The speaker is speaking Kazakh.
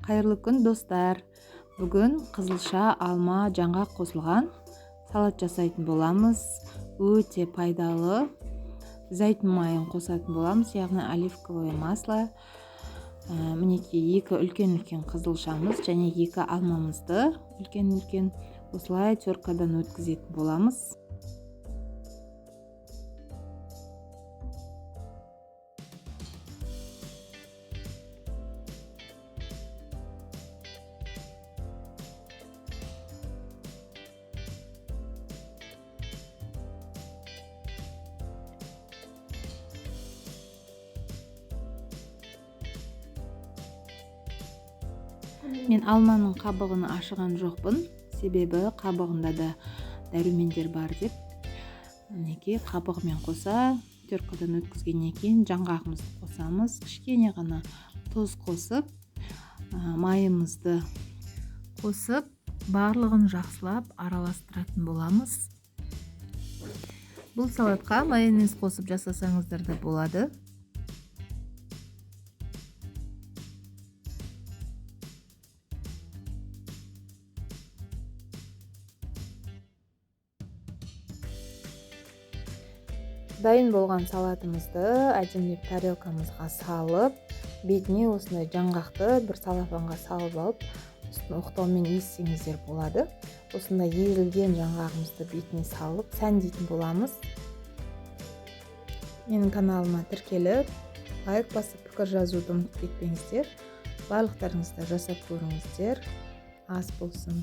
Кайырлуу күн достар. Бүгүн кызылша, алма, жаңгак косулган салат жасайтын боламыз. Өтө пайдалуу. Зайтун майын косатын боламыз, яғни оливковое масло. Минекей 2 үлкен кызылшамыз және 2 алмамызды үлкен осылай теркадан өткізетін боламыз. Мен алманын кабыгын ашыган жокпун, себеби кабыгында да дәрумендер бар деп. Минекей кабыгымен коса теркадан өткізгенден кийин жаңгагымызды косамыз. Кичкене гана туз косуп, майымызды косуп, барлыгын жакшылап аралаштыратын боламыз. Бул салатка майонез косуп жасасаңыздар да болады. Дайын болгон салатымызды ажемдеп тарелкамызга салып, бетине осындай жаңгакты бир салафанга салып алып, үстүн октоонун ээссеңиздер болот. Осындай ээрилген жаңгагымызды бетине салып сәндейтин боламыз. Менин каналыма тиркелип, лайк басып, пикир жазууду унутуп кетпеңиздер. Барлыктарыңыз да жасап көрүңүздөр. Ас болсун.